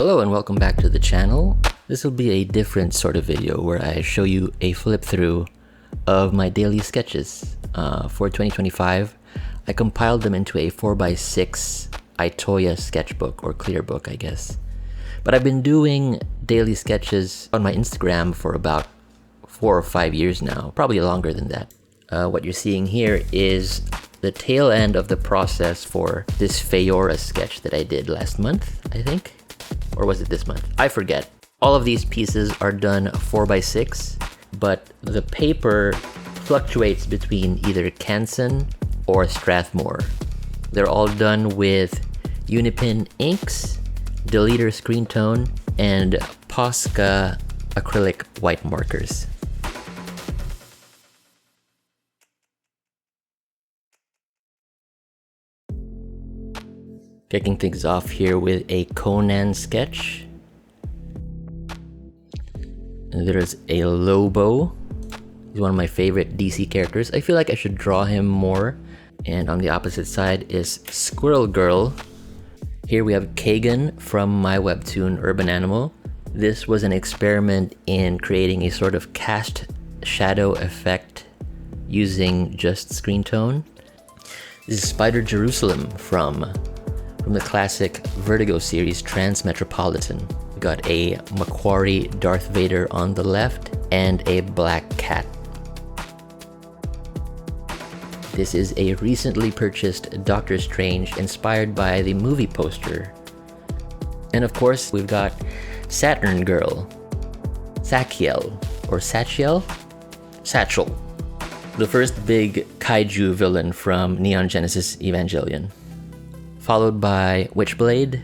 Hello and welcome back to the channel. This will be a different sort of video where I show you a flip through of my daily sketches. For 2025, I compiled them into a 4x6 Itoya sketchbook, or clear book I guess. But I've been doing daily sketches on my Instagram for about 4 or 5 years now, probably longer than that. What you're seeing here is the tail end of the process for this Feora sketch that I did last month, I think. Or was it this month? I forget. All of these pieces are done 4x6, but the paper fluctuates between either Canson or Strathmore. They're all done with Unipin inks, Deleter screen tone, and Posca acrylic white markers. Kicking things off here with a Conan sketch. And there's a Lobo. He's one of my favorite DC characters. I feel like I should draw him more. And on the opposite side is Squirrel Girl. Here we have Kagan from my webtoon Urban Animal. This was an experiment in creating a sort of cast shadow effect using just screen tone. This is Spider Jerusalem from the classic Vertigo series Transmetropolitan. We got a Macquarie Darth Vader on the left and a black cat. This is a recently purchased Doctor Strange inspired by the movie poster. And of course, we've got Saturn Girl, Sachiel, or Sachiel? Satchel, the first big kaiju villain from Neon Genesis Evangelion. Followed by Witchblade.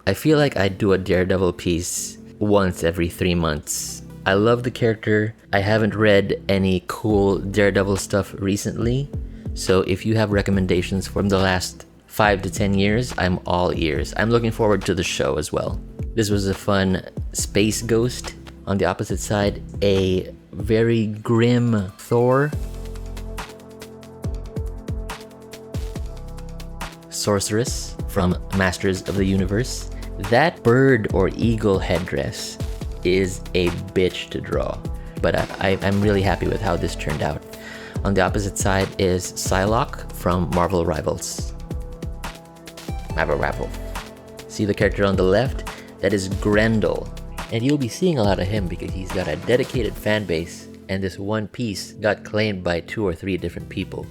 I feel like I do a Daredevil piece once every 3 months. I love the character. I haven't read any cool Daredevil stuff recently, so if you have recommendations from the last 5 to 10 years, I'm all ears. I'm looking forward to the show as well. This was a fun space ghost. On the opposite side, a very grim Thor. Sorceress from Masters of the Universe. That bird or eagle headdress is a bitch to draw, but I'm really happy with how this turned out. On the opposite side is Psylocke from Marvel Rivals. Marvel. See the character on the left? That is Grendel, and you'll be seeing a lot of him because he's got a dedicated fan base, and this one piece got claimed by 2 or 3 different people.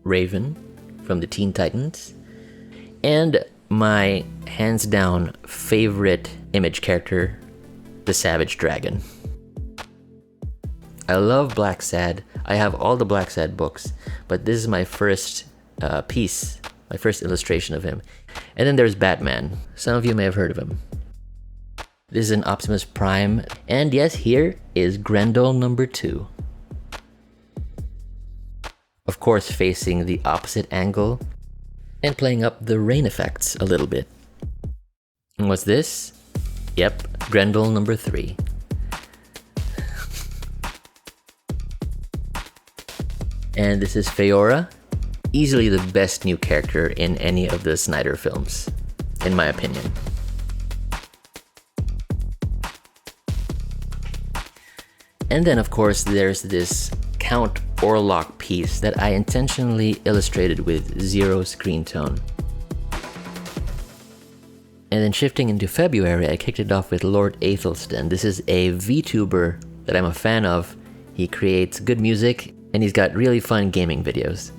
Raven from the Teen Titans, and my hands down favorite Image character, the Savage Dragon. I love Black Sad. I have all the Black Sad books, but this is my first piece, my first illustration of him. And then there's Batman. Some of you may have heard of him. This is an Optimus Prime, and yes, here is Grendel number 2. Of course, facing the opposite angle and playing up the rain effects a little bit. And what's this? Yep, Grendel number 3. And this is Feora, easily the best new character in any of the Snyder films, in my opinion. And then of course there's this Count Orlok piece that I intentionally illustrated with 0 screen tone. And then shifting into February, I kicked it off with Lord Athelstan. This is a VTuber that I'm a fan of. He creates good music and he's got really fun gaming videos.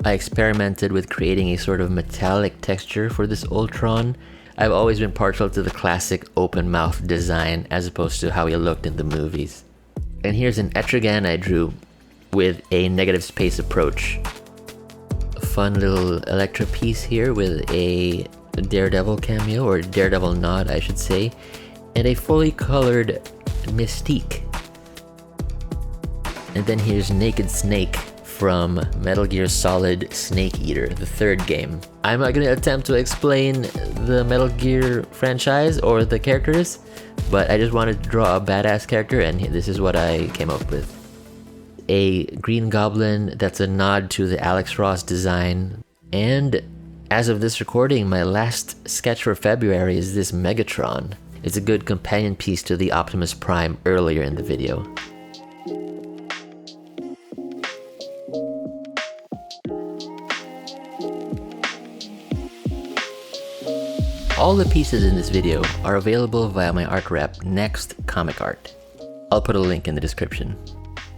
I experimented with creating a sort of metallic texture for this Ultron. I've always been partial to the classic open mouth design as opposed to how he looked in the movies. And here's an Etrigan I drew with a negative space approach. A fun little Elektra piece here with a Daredevil cameo, or Daredevil nod I should say, and a fully colored Mystique. And then here's Naked Snake from Metal Gear Solid Snake Eater, the 3rd game. I'm not going to attempt to explain the Metal Gear franchise or the characters, but I just wanted to draw a badass character and this is what I came up with. a green goblin that's a nod to the Alex Ross design. And as of this recording, my last sketch for February is this Megatron. It's a good companion piece to the Optimus Prime earlier in the video. All the pieces in this video are available via my art rep, Next Comic Art. I'll put a link in the description.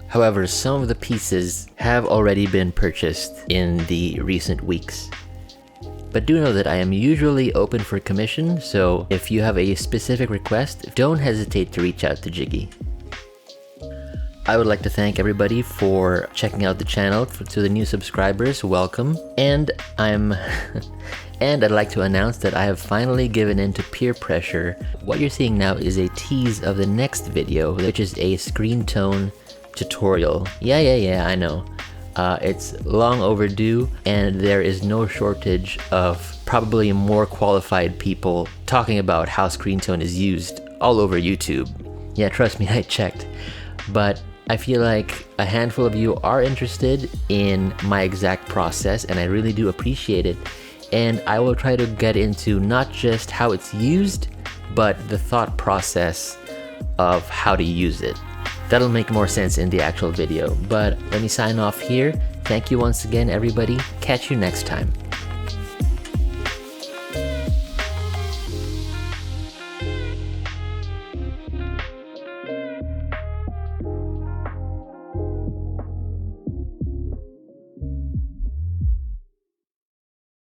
However, some of the pieces have already been purchased in the recent weeks. But do know that I am usually open for commission, so if you have a specific request, don't hesitate to reach out to Jiggy. I would like to thank everybody for checking out the channel. To the new subscribers, welcome. And I'd like to announce that I have finally given in to peer pressure. What you're seeing now is a tease of the next video, which is a screen tone tutorial. Yeah, I know. It's long overdue, and there is no shortage of probably more qualified people talking about how screen tone is used all over YouTube. Yeah, trust me, I checked. But I feel like a handful of you are interested in my exact process, and I really do appreciate it. And I will try to get into not just how it's used, but the thought process of how to use it. That'll make more sense in the actual video, but let me sign off here. Thank you once again, everybody. Catch you next time.